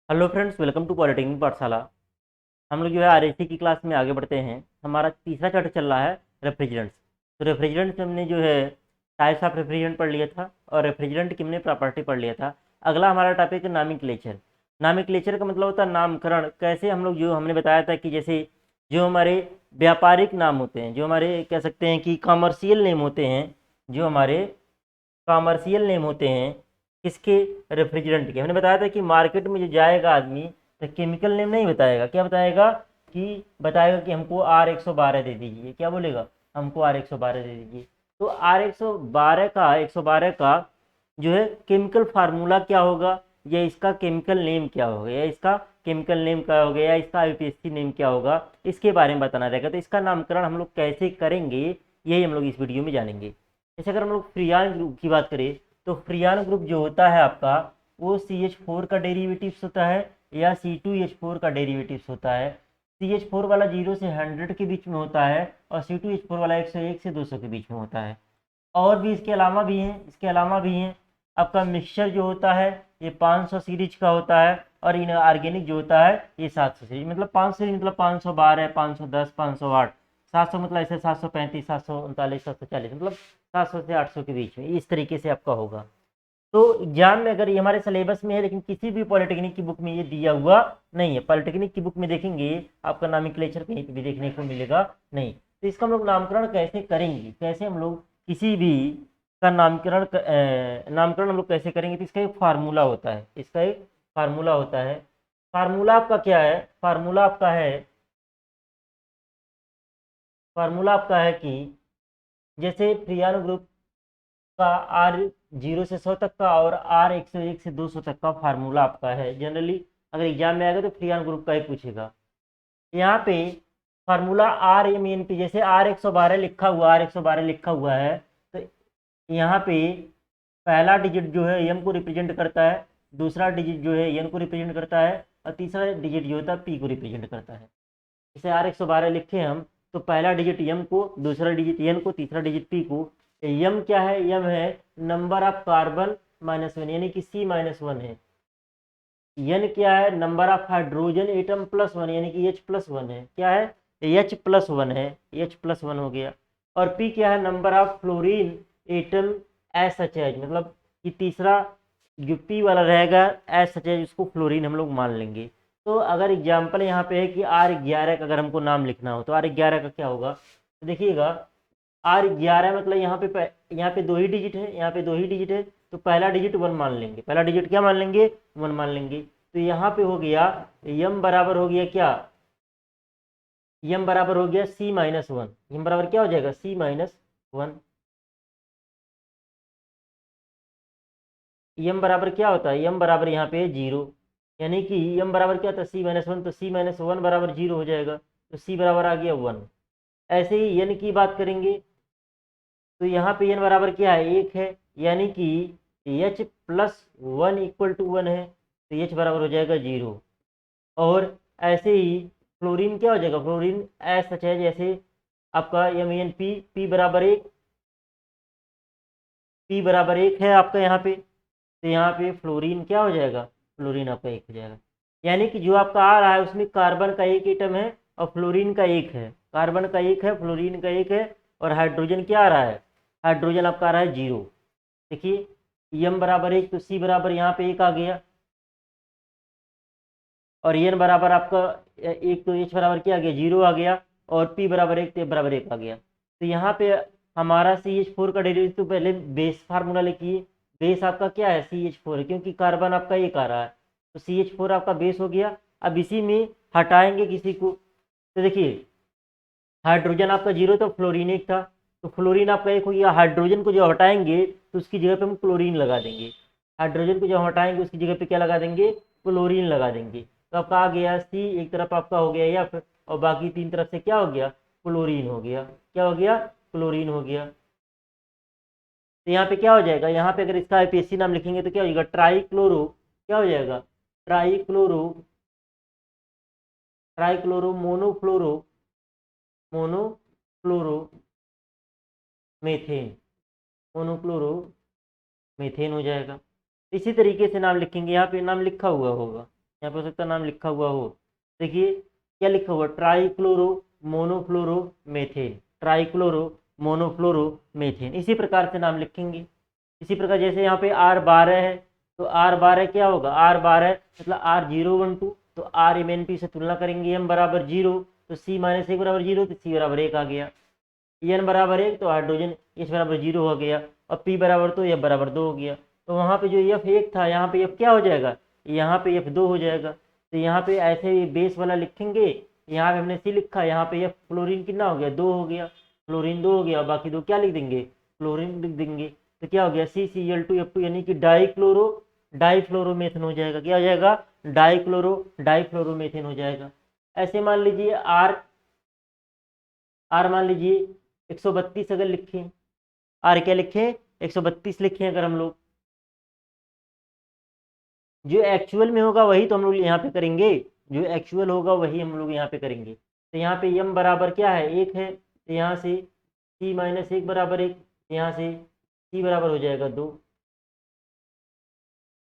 Hello friends, welcome to polytechnic Pathshala. हम लोग जो है आरएसी की क्लास में आगे बढ़ते हैं। हमारा तीसरा चैप्टर चल रहा है रेफ्रिजरेंट्स। तो रेफ्रिजरेंट्स में हमने जो है टाइप्स ऑफ रेफ्रिजरेंट पढ़ लिया था और रेफ्रिजरेंट की हमने प्रॉपर्टी पढ़ लिया था। अगला हमारा टॉपिक है नामिक्लेचर। नामिक्लेचर का मतलब होता है नामकरण। कैसे हम लोग जो हमने बताया था कि जैसे जो हमारे व्यापारिक नाम होते हैं, जो हमारे कह सकते हैं कि कॉमर्शियल नेम होते हैं, जो हमारे कॉमर्शियल नेम होते हैं किसके, रेफ्रिजरेंट के। हमने बताया था कि मार्केट में जो जाएगा आदमी तो केमिकल नेम नहीं बताएगा, क्या बताएगा कि बताएगा कि हमको R112 दे दीजिए। क्या बोलेगा? हमको R112 दे दीजिए। तो R112 का जो है केमिकल फार्मूला क्या होगा, या इसका केमिकल नेम क्या होगा, या इसका केमिकल नेम क्या होगा, या इसका आईपीएससी नेम क्या होगा, इसके बारे में बताना रहेगा। तो इसका नामकरण हम लोग कैसे करेंगे यही हम लोग इस वीडियो में जानेंगे। जैसे अगर हम लोग फ्रियान ग्रुप की बात करें तो फ्रियान ग्रुप जो होता है आपका वो CH4 का डेरिवेटिव्स होता है या C2H4 का डेरिवेटिव्स होता है। CH4 वाला 0 से 100 के बीच में होता है और C2H4 वाला 101 से 200 के बीच में होता है। और भी इसके अलावा भी हैं आपका मिक्सचर जो होता है ये 500 सीरीज का होता है और इनऑर्गेनिक जो होता है ये 700 सीरीज। मतलब 500 सीरीज मतलब 512, 510, 508। 700 मतलब ऐसे 735, 739, 740, मतलब 700 से 800 के बीच में इस तरीके से आपका होगा। तो एग्जाम में अगर ये हमारे सिलेबस में है लेकिन किसी भी पॉलिटेक्निक की बुक में ये दिया हुआ नहीं है। पॉलिटेक्निक की बुक में देखेंगे आपका नामिक्लेचर कहीं पे भी देखने को मिलेगा नहीं। तो इसका हम लोग नामकरण कैसे करेंगे, कैसे हम लोग किसी भी का नामकरण हम लोग कैसे करेंगे, तो इसका एक फार्मूला होता है। इसका एक फार्मूला होता है। फार्मूला आपका क्या है? फार्मूला आपका है कि जैसे फ्रियान ग्रुप का R0 से 100 तक का और R101 से 200 तक का फार्मूला आपका है। जनरली अगर एग्जाम में आएगा तो फ्रियान ग्रुप का ही पूछेगा। यहाँ पे फार्मूला RMNP, जैसे R112 लिखा हुआ है तो यहाँ पे पहला डिजिट जो है एम को रिप्रेजेंट करता है, दूसरा डिजिट जो है एन को रिप्रेजेंट करता है और तीसरा डिजिट जो होता है पी को रिप्रेजेंट करता है। जैसे R112 लिखे हम तो पहला डिजिट एम को, दूसरा डिजिट एन को, तीसरा डिजिट पी को। यम क्या है? यम है नंबर ऑफ कार्बन -1, यानी कि C-1 है। एन क्या है? नंबर ऑफ हाइड्रोजन एटम +1, यानी कि H+1 है। क्या है? H+1 है। H+1 हो गया। और पी क्या है? Number of fluorine atom SH, मतलब कि तीसरा जो पी वाला रहेगा SH, उसको फ्लोरीन हम लोग मान लेंगे। तो अगर एग्जाम्पल यहाँ पे है कि R11 का अगर हमको नाम लिखना हो तो R11 का क्या होगा, तो देखिएगा R11 मतलब यहाँ पे दो ही डिजिट है, यहाँ पे दो ही डिजिट है। तो पहला डिजिट 1 मान लेंगे। पहला डिजिट क्या मान लेंगे? 1 मान लेंगे। तो यहाँ पे हो गया यम बराबर हो गया क्या? यम बराबर हो गया C-1। यम बराबर क्या हो जाएगा? C-1। यम बराबर क्या होता है? यम बराबर यहाँ पे 0, यानी कि यम बराबर क्या था? C-1, तो C-1 बराबर 0 हो जाएगा। तो C बराबर आ गया 1। ऐसे ही एन की बात करेंगे तो यहाँ पे एन बराबर क्या है? 1 है, यानी कि H+1 = 1 है। तो H बराबर हो जाएगा 0। और ऐसे ही फ्लोरीन क्या हो जाएगा? फ्लोरीन सच है जैसे आपका MEnP, P बराबर 1 है आपका यहाँ पे। तो यहाँ पे फ्लोरीन क्या हो जाएगा? फ्लोरीन आपका 1 हो जाएगा। यानी कि जो आपका आ रहा है उसमें कार्बन का 1 एटम है और फ्लोरीन का 1 है। कार्बन का 1 है, फ्लोरीन का 1 है और हाइड्रोजन क्या आ रहा है? हाइड्रोजन आपका आ रहा है 0। देखिए एम बराबर 1 तो C बराबर यहाँ पे 1 आ गया और एन बराबर आपका 1 तो H बराबर क्या आ गया? 0 आ गया। और P बराबर 1 तो F बराबर 1 आ गया। तो यहाँ पे हमारा CH4 का डेरिवेटिव तो पहले बेस फार्मूला लिखिए। बेस आपका क्या है? CH4 है, क्योंकि कार्बन आपका 1 आ रहा है तो CH4 आपका बेस हो गया। अब इसी में हटाएंगे किसी को तो देखिए हाइड्रोजन आपका 0 तो फ्लोरीन 1 था, तो फ्लोरीन आपका 1 हो गया। हाइड्रोजन को जो हटाएंगे तो उसकी जगह पे हम क्लोरीन लगा देंगे। हाइड्रोजन को जब हटाएंगे उसकी जगह पे क्या लगा देंगे? क्लोरीन लगा देंगे। तो आपका आ गया C, एक तरफ आपका हो गया F और बाकी 3 तरफ से क्या हो गया? क्लोरीन हो गया। क्या हो गया? क्लोरीन हो गया। तो यहाँ पे क्या हो जाएगा? यहाँ पे अगर इसका आईपीएससी नाम लिखेंगे तो क्या हो जाएगा? ट्राईक्लोरो, क्या हो जाएगा? Trichloro, trichloro monofluoro, monofluoro methane, monochloro methane हो जाएगा। इसी तरीके से नाम लिखेंगे, यहाँ पे नाम लिखा हुआ होगा। यहाँ पे हो सकता है नाम लिखा हुआ हो। देखिए क्या लिखा हुआ, ट्राइक्लोरो मोनोफ्लोरो मेथेन, ट्राइक्लोरो मोनोफ्लोरो मेथेन, इसी प्रकार से नाम लिखेंगे। इसी प्रकार जैसे यहाँ पे R12 है, तो R12 क्या होगा, R12 मतलब R012, तो R MnP से तुलना करेंगे, m बराबर 0, तो C माइनस 1 बराबर 0, तो C बराबर 1 आ गया। n बराबर 1 तो हाइड्रोजन H बराबर 0 हो गया, और P बराबर तो F बराबर 2 हो गया। तो वहाँ पे जो F1 था, यहाँ पे F क्या हो जाएगा, यहाँ पे F2 हो जाएगा। तो यहाँ पे ऐसे ही बेस वाला लिखेंगे, यहाँ पे हमने C लिखा, यहाँ पे F फ्लोरीन कितना हो गया, 2 हो गया, फ्लोरीन 2 हो गया, बाकी 2 क्या लिख देंगे, फ्लोरीन लिख देंगे। तो क्या हो गया, CCl2F2 यानी कि डाइफ्लोरोमेथेन हो जाएगा। क्या हो जाएगा, डाइफ्लोरोमेथेन हो जाएगा। ऐसे मान लीजिए आर मान लीजिए 132 अगर लिखें, आर क्या लिखें, 132 लिखें अगर हम लोग, जो एक्चुअल में होगा वही तो हम लोग यहाँ पे करेंगे, जो एक्चुअल होगा वही हम लोग यहाँ पे करेंगे। तो यहाँ पे m बराबर क्या है, 1 है, तो यहाँ से C माइनस 1 बराबर 1, यहाँ से C बराबर हो जाएगा 2।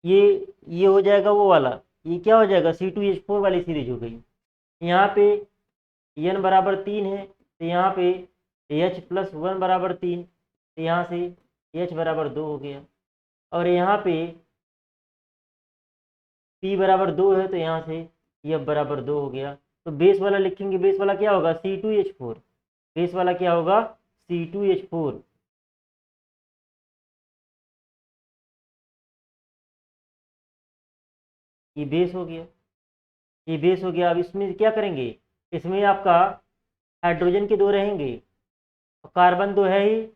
ये हो जाएगा वो वाला, ये क्या हो जाएगा, C2H4 वाली सीरीज हो गई। यहाँ पे n बराबर 3 है, तो यहाँ पे H+1 बराबर 3, तो यहाँ से H बराबर 2 हो गया। और यहाँ पे P बराबर 2 है, तो यहाँ से F बराबर 2 हो गया। तो बेस वाला लिखेंगे, बेस वाला क्या होगा, C2H4, बेस वाला क्या होगा, C2H4। ये बेस हो गया, ये बेस हो गया। अब इसमें क्या करेंगे, इसमें आपका हाइड्रोजन के 2 रहेंगे, कार्बन 2 है ही,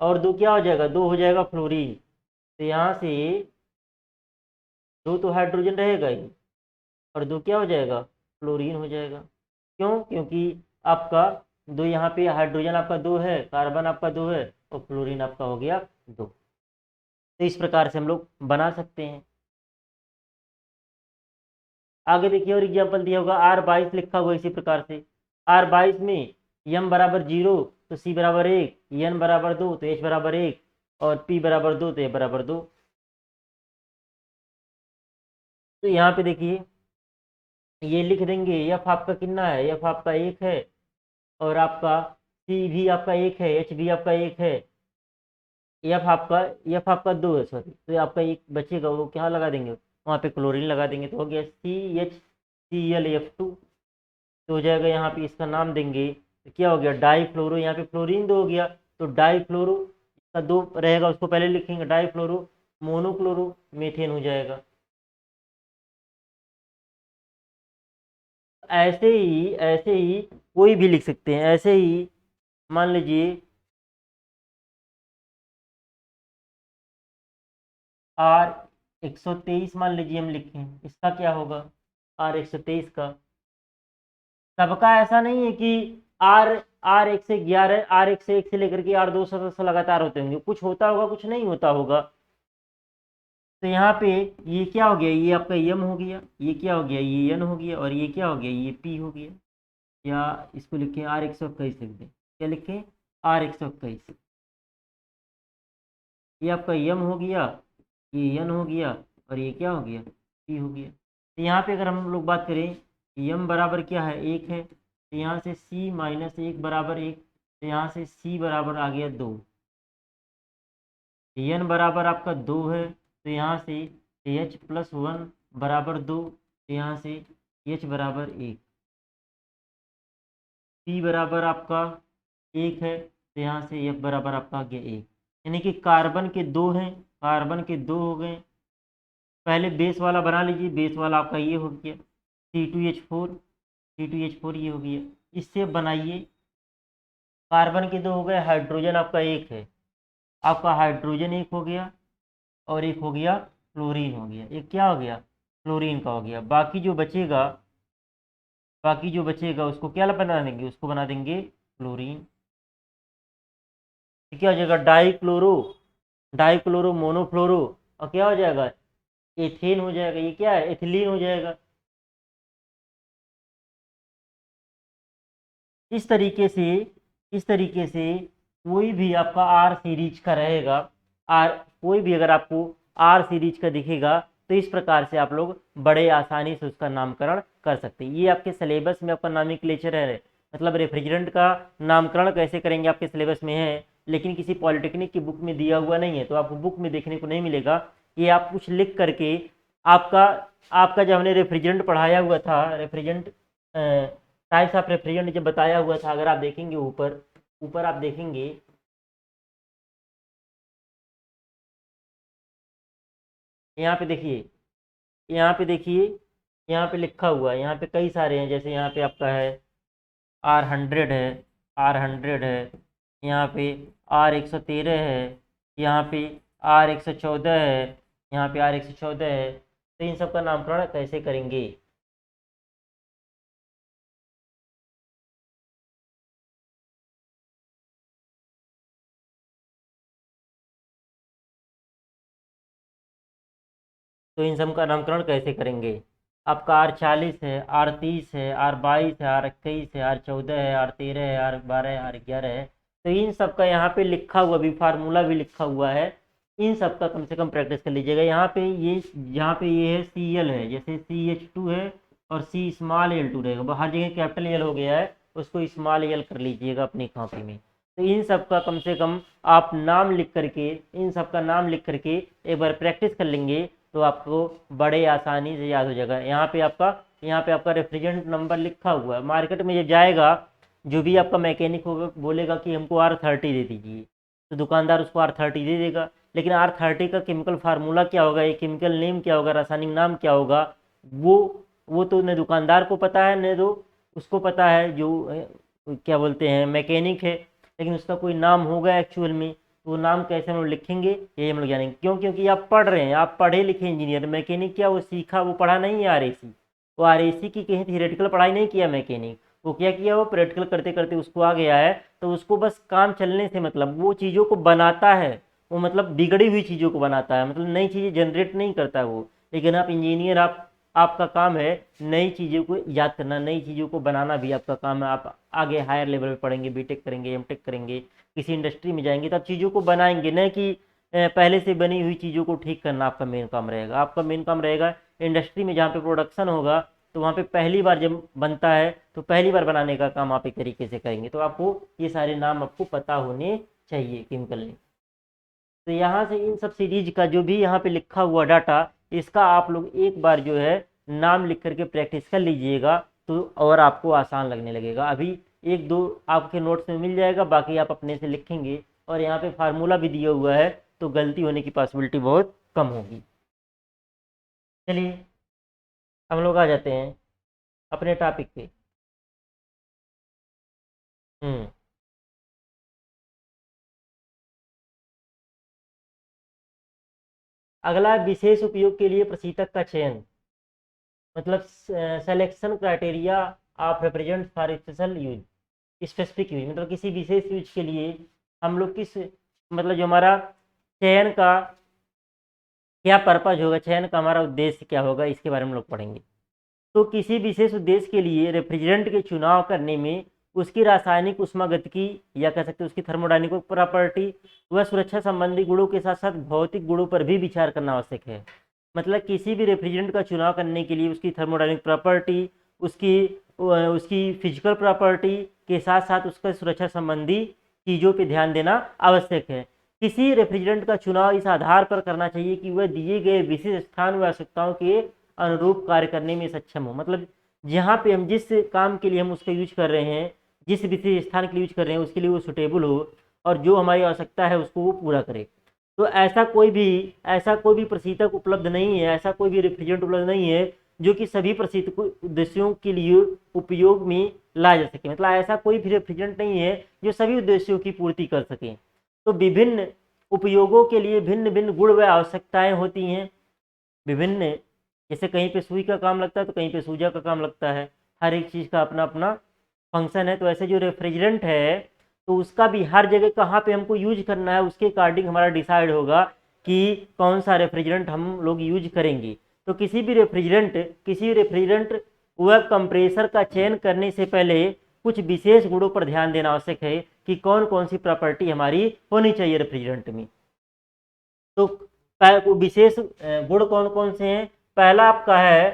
और 2 क्या हो जाएगा, 2 हो जाएगा फ्लोरीन। तो यहाँ से 2 तो हाइड्रोजन रहेगा ही, और 2 क्या हो जाएगा, फ्लोरीन हो जाएगा। क्यों, क्योंकि आपका 2 यहाँ पे हाइड्रोजन आपका 2 है, कार्बन आपका 2 है, और फ्लोरीन आपका हो गया 2। तो इस प्रकार से हम लोग बना सकते हैं। आगे देखिए और एग्जाम्पल दिया होगा, R22 लिखा हुआ इसी प्रकार से, R22 में m बराबर 0 तो C बराबर 1, n बराबर 2 तो H बराबर 1, और P बराबर 2 तो F बराबर 2। तो यहाँ पे देखिए ये लिख देंगे, F आपका कितना है, F आपका 1 है, और आपका C भी आपका 1 है, H भी आपका 1 है, F आपका 2 है, सॉरी, तो आपका एक बचेगा, वो क्या लगा देंगे, वहाँ पे क्लोरीन लगा देंगे, तो हो गया CHClF2। तो हो जाएगा, यहाँ पे इसका नाम देंगे, तो क्या हो गया, डाईफ्लोरो, यहाँ पे फ्लोरीन 2 हो गया, तो डाईफ्लोरो का 2 रहेगा, उसको पहले लिखेंगे, डाईफ्लोरो मोनोक्लोरो मेथेन हो जाएगा। ऐसे ही कोई भी लिख सकते हैं, ऐसे ही मान लीजिए R123 मान लीजिए हम लिखें, इसका क्या होगा, R123 का, सबका ऐसा नहीं है कि आर R1 से 11, R1 से 1 से लेकर के R2 से लगातार होते होंगे, कुछ होता होगा कुछ नहीं होता होगा। तो यहाँ पे ये क्या हो गया, ये आपका m हो गया, ये क्या हो गया, ये n हो गया, और ये क्या हो गया, ये p हो गया। या इसको लिखें R121 लिख दें, क्या लिखें, R121। ये आपका m हो गया, ये n हो गया, और ये क्या हो गया, p हो गया। तो यहाँ पे अगर हम लोग बात करें, m बराबर क्या है, 1 है, तो यहाँ से C माइनस 1 बराबर 1, तो यहाँ से C बराबर आ गया 2, n बराबर आपका 2 है, तो यहाँ से H+1 बराबर 2, तो यहाँ से H बराबर 1, P बराबर आपका 1 है, तो यहाँ से F बराबर आपका आ गया 1। यानी कि कार्बन के 2 हैं, कार्बन के 2 हो गए। पहले बेस वाला बना लीजिए, बेस वाला आपका ये हो गया C2H4 ये हो गया। इससे बनाइए, कार्बन के 2 हो गए, हाइड्रोजन आपका 1 है, आपका हाइड्रोजन 1 हो गया, और एक हो गया फ्लोरीन हो गया, एक क्या हो गया, फ्लोरीन का हो गया। बाकी जो बचेगा उसको क्या बना देंगे, उसको बना देंगे फ्लोरीन। क्या हो जाएगा, डाईक्लोरो मोनोफ्लोरो, और क्या हो जाएगा, एथेन हो जाएगा, ये क्या है, एथिलीन हो जाएगा। इस तरीके से इस तरीके से कोई भी आपका आर सीरीज का रहेगा, आर कोई भी अगर आपको आर सीरीज का दिखेगा, तो इस प्रकार से आप लोग बड़े आसानी से उसका नामकरण कर सकते हैं। ये आपके सिलेबस में आपका नॉमेनक्लेचर है, मतलब रेफ्रिजरेंट का नामकरण कैसे करेंगे आपके सिलेबस में है, लेकिन किसी पॉलिटेक्निक की बुक में दिया हुआ नहीं है, तो आपको बुक में देखने को नहीं मिलेगा। ये आप कुछ लिख करके आपका आपका जब हमने रेफ्रिजरेंट पढ़ाया हुआ था, रेफ्रिजरेंट टाइप्स ऑफ रेफ्रिजरेंट जब बताया हुआ था, अगर आप देखेंगे ऊपर ऊपर आप देखेंगे, यहाँ पे देखिए, यहाँ पे देखिए, यहाँ पे लिखा हुआ है, यहाँ पे कई सारे हैं, जैसे यहाँ पे आपका है R100 है, R100 है, यहाँ पे R113 है, यहाँ पे R114 है, यहाँ पे R114 है। तो इन सब का नामकरण कैसे करेंगे? तो इन सब का नामकरण कैसे करेंगे? आपका R40 है, R30 है, R22 है, R21 है, R14 है, R13 है, R12 है, R11 है। तो इन सब का यहाँ पे लिखा हुआ भी, फार्मूला भी लिखा हुआ है, इन सब का कम से कम प्रैक्टिस कर लीजिएगा। यहाँ पे ये, यहाँ पे ये है Cl है, जैसे CH2 है और C स्मॉल L2 रहेगा, हर जगह कैपिटल L हो गया है, उसको स्मॉल L कर लीजिएगा अपनी कॉपी में। तो इन सब का कम से कम आप नाम लिख करके, इन सब का नाम लिख करके एक बार प्रैक्टिस कर लेंगे तो आपको बड़े आसानी से याद हो जाएगा। यहाँ पे आपका रेफ्रिजरेंट नंबर लिखा हुआ है। मार्केट में जब जाएगा, जो भी आपका मैकेनिक होगा बोलेगा कि हमको R30 दे दीजिए, तो दुकानदार उसको R30 दे देगा, लेकिन R30 का केमिकल फार्मूला क्या होगा, ये केमिकल नेम क्या होगा, रासायनिक नाम क्या होगा, वो तो न दुकानदार को पता है, न तो उसको पता है जो क्या बोलते हैं मैकेनिक है, लेकिन उसका कोई नाम होगा एक्चुअल में। तो वो नाम कैसे हम लोग लिखेंगे, ये हम लोग जानेंगे। क्यों? क्योंकि आप पढ़ रहे हैं, आप पढ़े लिखे इंजीनियर। मैकेनिक क्या वो सीखा, वो पढ़ा नहीं है RAC, वो RAC की कहीं थियोरेटिकल पढ़ाई नहीं किया मैकेनिक। वो क्या किया, वो प्रैक्टिकल करते करते उसको आ गया है, तो उसको बस काम चलने से मतलब, वो चीज़ों को बनाता है, वो मतलब बिगड़ी हुई चीज़ों को बनाता है, मतलब नई चीज़ें जनरेट नहीं करता वो। लेकिन आप इंजीनियर, आपका काम है नई चीज़ों को याद करना, नई चीज़ों को बनाना भी आपका काम है। आप आगे हायर लेवल पे पढ़ेंगे, बीटेक करेंगे, एमटेक करेंगे, किसी इंडस्ट्री में जाएंगे तो आप चीज़ों को बनाएंगे, न कि पहले से बनी हुई चीज़ों को ठीक करना आपका मेन काम रहेगा। आपका मेन काम रहेगा इंडस्ट्री में जहाँ पे प्रोडक्शन होगा, तो वहाँ पे पहली बार जब बनता है तो पहली बार बनाने का काम आप एक तरीके से करेंगे। तो आपको ये सारे नाम आपको पता होने चाहिए केमिकल ने। तो यहाँ से इन सब सीरीज का जो भी यहाँ पे लिखा हुआ डाटा, इसका आप लोग एक बार जो है नाम लिख करके प्रैक्टिस कर लीजिएगा, तो और आपको आसान लगने लगेगा। अभी एक दो आपके नोट्स में मिल जाएगा, बाकी आप अपने से लिखेंगे, और यहाँ पे फार्मूला भी दिया हुआ है, तो गलती होने की पॉसिबिलिटी बहुत कम होगी। चलिए हम लोग आ जाते हैं अपने टॉपिक पे। हम्म अगला, विशेष उपयोग के लिए प्रशीतक का चयन, मतलब selection criteria of represent for special use, specific use, मतलब किसी विशेष यूज के लिए हम लोग किस, मतलब जो हमारा चयन का क्या पर्पज होगा, चयन का हमारा उद्देश्य क्या होगा, इसके बारे में हम लोग पढ़ेंगे। तो किसी विशेष उद्देश्य के लिए रेफ्रिजरेंट के चुनाव करने में उसकी रासायनिक ऊष्मागतिकी, या कह सकते हैं उसकी थर्मोडायनामिक प्रॉपर्टी व सुरक्षा संबंधी गुणों के साथ साथ भौतिक गुणों पर भी विचार करना आवश्यक है। मतलब किसी भी रेफ्रिजरेंट का चुनाव करने के लिए उसकी थर्मोडायनामिक प्रॉपर्टी, उसकी उसकी फिजिकल प्रॉपर्टी के साथ साथ उसका सुरक्षा संबंधी चीज़ों पर ध्यान देना आवश्यक है। किसी रेफ्रिजरेंट का चुनाव इस आधार पर करना चाहिए कि वह दिए गए विशिष्ट स्थान व आवश्यकताओं के अनुरूप कार्य करने में सक्षम हो। मतलब जहाँ पे हम जिस काम के लिए हम उसका यूज कर रहे हैं, जिस विशेष स्थान के लिए यूज कर रहे हैं, उसके लिए वो सुटेबल हो, और जो हमारी आवश्यकता है उसको वो पूरा करे। तो ऐसा कोई भी प्रशीतक उपलब्ध नहीं है, ऐसा कोई भी रेफ्रिजरेंट उपलब्ध नहीं है जो कि सभी प्रशीतक उद्देश्यों के लिए उपयोग में लाया जा सके। मतलब ऐसा कोई भी रेफ्रिजरेंट नहीं है जो सभी उद्देश्यों की पूर्ति कर सके। तो विभिन्न उपयोगों के लिए भिन्न भिन्न गुण व आवश्यकताएं होती हैं। विभिन्न, जैसे कहीं पे सुई का काम लगता है तो कहीं पे सूजा का काम लगता है, हर एक चीज़ का अपना अपना फंक्शन है। तो ऐसे जो रेफ्रिजरेंट है, तो उसका भी हर जगह कहाँ पे हमको यूज करना है, उसके अकॉर्डिंग हमारा डिसाइड होगा कि कौन सा रेफ्रिजरेंट हम लोग यूज करेंगे। तो किसी भी रेफ्रिजरेंट व कंप्रेसर का चयन करने से पहले कुछ विशेष गुणों पर ध्यान देना आवश्यक है कि कौन कौन सी प्रॉपर्टी हमारी होनी चाहिए रेफ्रिजरेंट में। तो विशेष गुण कौन कौन से हैं? पहला आपका है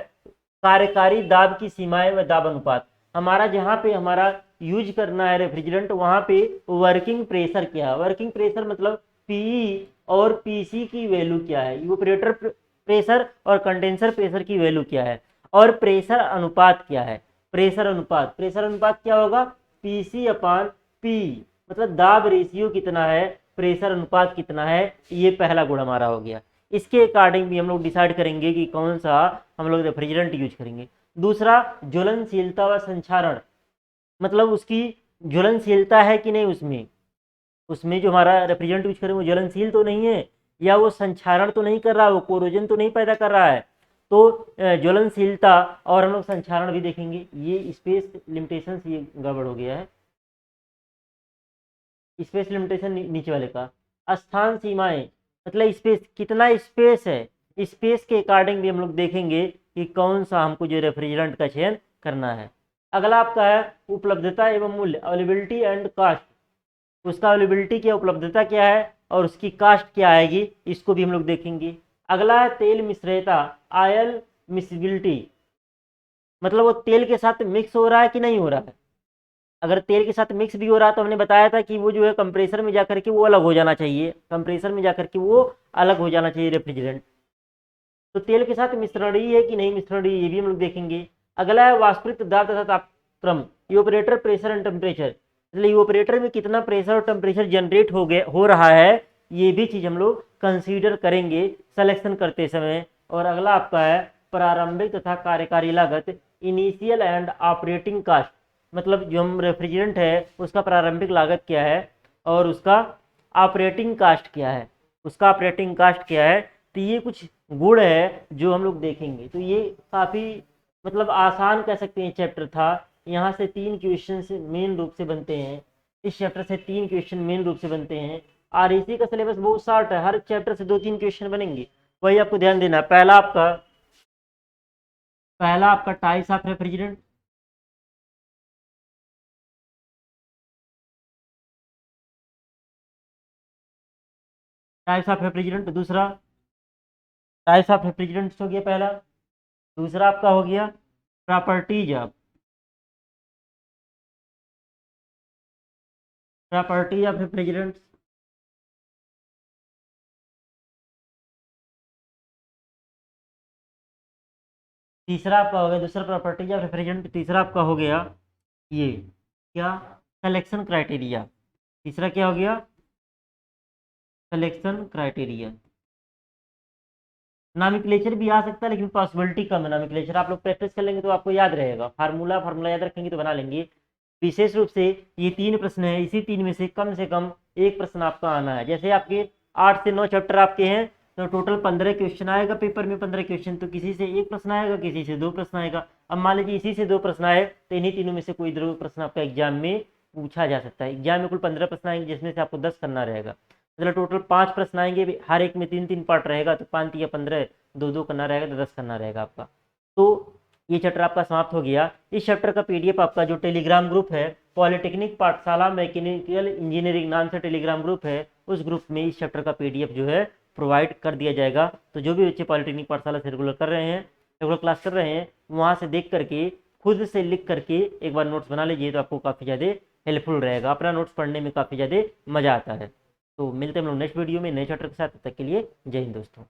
कार्यकारी दाब की सीमाएं व दाब अनुपात। हमारा जहाँ पे हमारा यूज करना है रेफ्रिजरेंट, वहाँ पे वर्किंग प्रेशर क्या है? वर्किंग प्रेशर मतलब पीई और पीसी की वैल्यू क्या है, इवेपोरेटर प्रेशर और कंडेंसर प्रेशर की वैल्यू क्या है, और प्रेशर अनुपात क्या है? प्रेशर अनुपात क्या होगा? पीसी अपान पी, मतलब दाब रेशियो कितना है, प्रेशर अनुपात कितना है। ये पहला गुण हमारा हो गया। इसके अकॉर्डिंग भी हम लोग डिसाइड करेंगे कि कौन सा हम लोग रेफ्रिजरेंट यूज करेंगे। दूसरा ज्वलनशीलता व संक्षारण, मतलब उसकी ज्वलनशीलता है कि नहीं, उसमें जो हमारा रेफ्रिजरेंट यूज करें वो ज्वलनशील तो नहीं है, या वो संक्षारण तो नहीं कर रहा है, वो कोरोजन तो नहीं पैदा कर रहा है। तो ज्वलनशीलता और हम लोग संक्षारण भी देखेंगे। ये स्पेस लिमिटेशन ये गड़बड़ हो गया है, स्पेस लिमिटेशन नीचे वाले का। स्थान सीमाएं मतलब स्पेस, कितना स्पेस है, स्पेस के अकॉर्डिंग भी हम लोग देखेंगे कि कौन सा हमको जो रेफ्रिजरेंट का चयन करना है। अगला आपका है उपलब्धता एवं मूल्य, अवेलेबिलिटी एंड कास्ट। उसका अवेलेबिलिटी क्या, उपलब्धता क्या है, और उसकी कास्ट क्या आएगी, इसको भी हम लोग देखेंगे। अगला है तेल मिश्रियता, ऑयल मिक्सिबिलिटी, मतलब वो तेल के साथ मिक्स हो रहा है कि नहीं हो रहा है। अगर तेल के साथ मिक्स भी हो रहा तो हमने बताया था कि वो जो है कंप्रेसर में जाकर के वो अलग हो जाना चाहिए, कंप्रेसर में जाकर के वो अलग हो जाना चाहिए रेफ्रिजरेंट। तो तेल के साथ मिश्रणीय है कि नहीं मिश्रणीय, ये भी हम लोग देखेंगे। अगला है वास्तविक दाब तथा तापक्रम, इवेपोरेटर प्रेशर एंड टेम्परेचर, मतलब इवेपोरेटर में कितना प्रेशर और टेम्परेचर जनरेट हो रहा है, ये भी चीज हम लोग कंसीडर करेंगे सिलेक्शन करते समय। और अगला आपका है प्रारंभिक तथा कार्यकारी लागत, इनिशियल एंड ऑपरेटिंग कास्ट, मतलब जो हम रेफ्रिजरेंट है उसका प्रारंभिक लागत क्या है और उसका ऑपरेटिंग कास्ट क्या है, तो ये कुछ गुण है जो हम लोग देखेंगे। तो ये काफ़ी मतलब आसान कह सकते हैं चैप्टर था। यहाँ से 3 क्वेश्चन मेन रूप से बनते हैं, इस चैप्टर से 3 क्वेश्चन मेन रूप से बनते हैं। आरईसी का सिलेबस बहुत शॉर्ट है, हर चैप्टर से 2-3 क्वेश्चन बनेंगे, वही आपको ध्यान देना है। पहला आपका टाइप्स ऑफ रेफ्रिजरेंट, दूसरा टाइप्स ऑफ रेफ्रिजरेंट्स हो गया पहला। दूसरा आपका हो गया प्रॉपर्टी ऑफ रेफ्रिजरेंट्स। तीसरा आपका हो गया दूसरा प्रॉपर्टी ऑफ रेफ्रिजरेंट। तीसरा आपका हो गया ये क्या, सिलेक्शन क्राइटेरिया। तीसरा क्या हो गया, सिलेक्शन क्राइटेरिया। नॉमेनक्लेचर भी आ सकता है लेकिन पॉसिबिलिटी कम है। नॉमेनक्लेचर आप लोग प्रैक्टिस कर लेंगे तो आपको याद रहेगा, फार्मूला याद रखेंगे तो बना लेंगे। विशेष रूप से ये 3 प्रश्न है, इसी 3 में से कम एक प्रश्न आपका आना है। जैसे आपके 8 से 9 चैप्टर आपके हैं तो टोटल 15 क्वेश्चन आएगा पेपर में। 15 क्वेश्चन तो किसी से 1 प्रश्न आएगा, किसी से 2 प्रश्न आएगा। अब मान लीजिए इसी से 2 प्रश्न आए तो इन्हीं तीनों में से कोई 2 प्रश्न आपका एग्जाम में पूछा जा सकता है। एग्जाम में कुल 15 प्रश्न आएंगे जिसमें से आपको 10 करना रहेगा, मतलब टोटल 5 प्रश्न आएंगे, हर एक में 3-3 पार्ट रहेगा, तो 5 या 15, 2-2 करना रहेगा तो 10 करना रहेगा आपका। तो ये चैप्टर आपका समाप्त हो गया। इस चैप्टर का पीडीएफ आपका जो टेलीग्राम ग्रुप है, पॉलिटेक्निक पाठशाला मैकेनिकल इंजीनियरिंग नाम से टेलीग्राम ग्रुप है, उस ग्रुप में इस चैप्टर का पीडीएफ जो है प्रोवाइड कर दिया जाएगा। तो जो भी बच्चे पॉलिटेक्निक पाठशाला से रेगुलर क्लास कर रहे हैं, वहाँ से देख करके खुद से लिख करके एक बार नोट्स बना लीजिए तो आपको काफ़ी ज़्यादा हेल्पफुल रहेगा। अपना नोट्स पढ़ने में काफ़ी ज़्यादा मज़ा आता है। तो मिलते हैं हम लोग नेक्स्ट वीडियो में नए चैप्टर के साथ। तब तक के लिए जय हिंद दोस्तों।